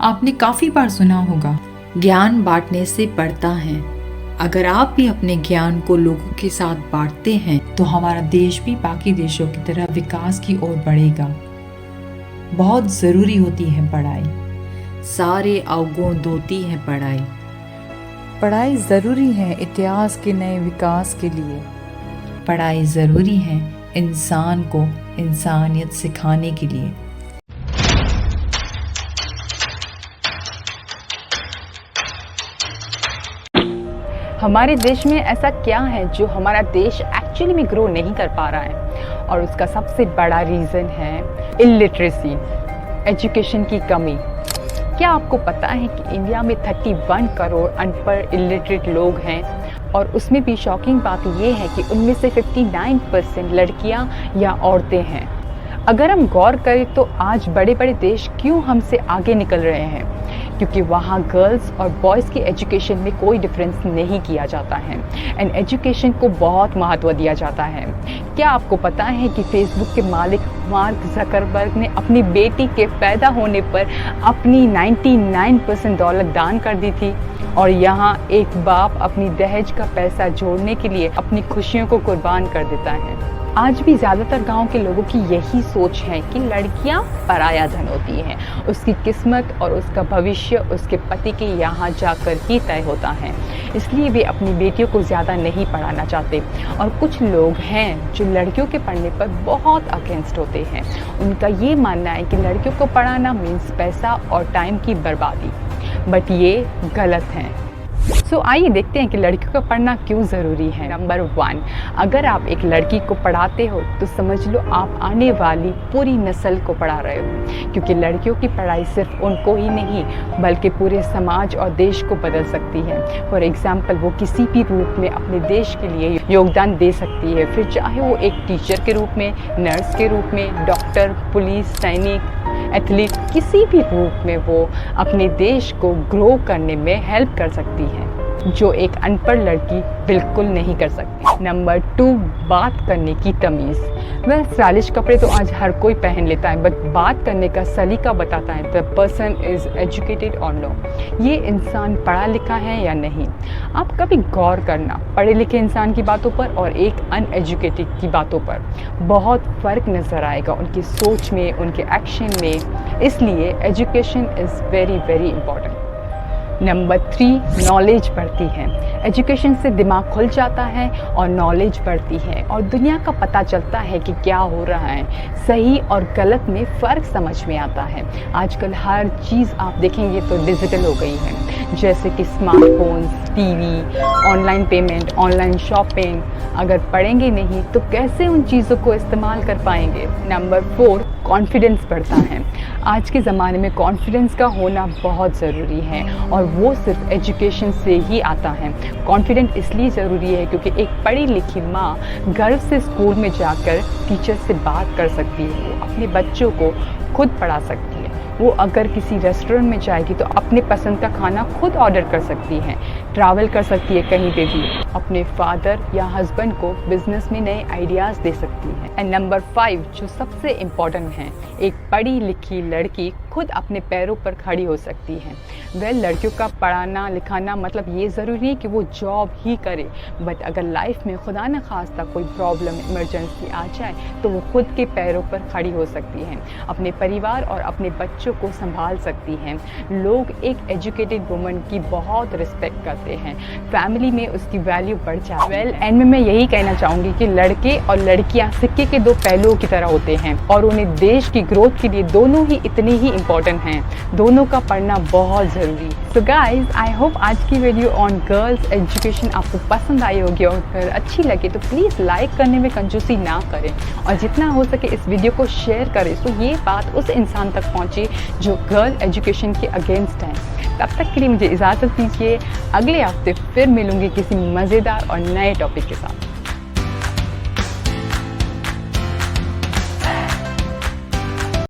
आपने काफ़ी बार सुना होगा, ज्ञान बांटने से बढ़ता है। अगर आप भी अपने ज्ञान को लोगों के साथ बांटते हैं तो हमारा देश भी बाकी देशों की तरह विकास की ओर बढ़ेगा। बहुत ज़रूरी होती है पढ़ाई, सारे अवगुण धोती है पढ़ाई। पढ़ाई ज़रूरी है इतिहास के नए विकास के लिए। पढ़ाई ज़रूरी है इंसान को इंसानियत सिखाने के लिए। हमारे देश में ऐसा क्या है जो हमारा देश एक्चुअली में ग्रो नहीं कर पा रहा है, और उसका सबसे बड़ा रीज़न है इलिटरेसी, एजुकेशन की कमी। क्या आपको पता है कि इंडिया में 31 करोड़ अनपढ़ इलिटरेट लोग हैं, और उसमें भी शॉकिंग बात यह है कि उनमें से 59% लड़कियां या औरतें हैं। अगर हम गौर करें तो आज बड़े बड़े देश क्यों हमसे आगे निकल रहे हैं, क्योंकि वहाँ गर्ल्स और बॉयज़ की एजुकेशन में कोई डिफरेंस नहीं किया जाता है एंड एजुकेशन को बहुत महत्व दिया जाता है। क्या आपको पता है कि फेसबुक के मालिक मार्क ज़करबर्ग ने अपनी बेटी के पैदा होने पर अपनी 99% दौलत दान कर दी थी, और यहाँ एक बाप अपनी दहेज का पैसा जोड़ने के लिए अपनी खुशियों को कुर्बान कर देता है। आज भी ज़्यादातर गांव के लोगों की यही सोच है कि लड़कियां पराया धन होती हैं, उसकी किस्मत और उसका भविष्य उसके पति के यहाँ जाकर ही तय होता है। इसलिए वे अपनी बेटियों को ज़्यादा नहीं पढ़ाना चाहते, और कुछ लोग हैं जो लड़कियों के पढ़ने पर बहुत अगेंस्ट होते हैं। उनका ये मानना है कि लड़कियों को पढ़ाना मीन्स पैसा और टाइम की बर्बादी, बट ये गलत है। सो आइए देखते हैं कि लड़कियों का पढ़ना क्यों ज़रूरी है। नंबर 1, अगर आप एक लड़की को पढ़ाते हो तो समझ लो आप आने वाली पूरी नस्ल को पढ़ा रहे हो, क्योंकि लड़कियों की पढ़ाई सिर्फ उनको ही नहीं बल्कि पूरे समाज और देश को बदल सकती है। फॉर एग्ज़ाम्पल, वो किसी भी रूप में अपने देश के लिए योगदान दे सकती है, फिर चाहे वो एक टीचर के रूप में, नर्स के रूप में, डॉक्टर, पुलिस, सैनिक, एथलीट, किसी भी रूप में वो अपने देश को ग्रो करने में हेल्प कर सकती है, जो एक अनपढ़ लड़की बिल्कुल नहीं कर सकती। नंबर 2, बात करने की तमीज़। वेल, स्टाइलिश कपड़े तो आज हर कोई पहन लेता है, बट बात करने का सलीका बताता है द पर्सन इज़ एजुकेटेड और नो, ये इंसान पढ़ा लिखा है या नहीं। आप कभी गौर करना, पढ़े लिखे इंसान की बातों पर और एक अनएजुकेटेड की बातों पर बहुत फ़र्क नज़र आएगा, उनकी सोच में, उनके एक्शन में। इसलिए education is very very important. Number 3, knowledge बढ़ती है। एजुकेशन से दिमाग खुल जाता है और नॉलेज बढ़ती है, और दुनिया का पता चलता है कि क्या हो रहा है, सही और गलत में फ़र्क समझ में आता है। आजकल हर चीज़ आप देखेंगे तो डिजिटल हो गई है, जैसे कि smartphones, TV, online payment, online shopping. अगर पढ़ेंगे नहीं तो कैसे उन चीज़ों को इस्तेमाल कर पाएंगे। नंबर 4, कॉन्फिडेंस बढ़ता है। आज के ज़माने में कॉन्फिडेंस का होना बहुत ज़रूरी है, और वो सिर्फ एजुकेशन से ही आता है। कॉन्फिडेंट इसलिए ज़रूरी है क्योंकि एक पढ़ी लिखी माँ गर्व से स्कूल में जाकर टीचर से बात कर सकती है, वो अपने बच्चों को खुद पढ़ा सकती है। वो अगर किसी रेस्टोरेंट में जाएगी तो अपने पसंद का खाना खुद ऑर्डर कर सकती है, ट्रैवल कर सकती है कहीं पे भी, अपने फादर या हस्बैंड को बिजनेस में नए आइडियाज़ दे सकती है। एंड नंबर 5, जो सबसे इम्पॉर्टेंट है, एक पढ़ी लिखी लड़की खुद अपने पैरों पर खड़ी हो सकती है। वेल, लड़कियों का पढ़ाना लिखाना मतलब ये ज़रूरी है कि वो जॉब ही करे, बट अगर लाइफ में खुदा न खास्ता कोई प्रॉब्लम, इमरजेंसी आ जाए तो वो खुद के पैरों पर खड़ी हो सकती है, अपने परिवार और अपने बच्चों को संभाल सकती हैं। लोग एक एजुकेटेड वुमन की बहुत रिस्पेक्ट करते हैं, फैमिली में उसकी वैल्यू बढ़ जाती है। वेल, एंड में मैं यही कहना चाहूँगी कि लड़के और लड़कियाँ सिक्के के 2 पहलुओं की तरह होते हैं, और उन्हें देश की ग्रोथ के लिए दोनों ही इतने ही इम्पोर्टेंट हैं। दोनों का पढ़ना बहुत ज़रूरी है। सो गाइज, आई होप आज की वीडियो ऑन गर्ल्स एजुकेशन आपको पसंद आई होगी, और अगर अच्छी लगे तो प्लीज़ लाइक करने में कंजूसी ना करें, और जितना हो सके इस वीडियो को शेयर करें, तो ये बात उस इंसान तक पहुँचे जो गर्ल एजुकेशन के अगेंस्ट हैं। तब तक के लिए मुझे इजाज़त दीजिए, अगले हफ्ते फिर मिलूंगी किसी मज़ेदार और नए टॉपिक के साथ।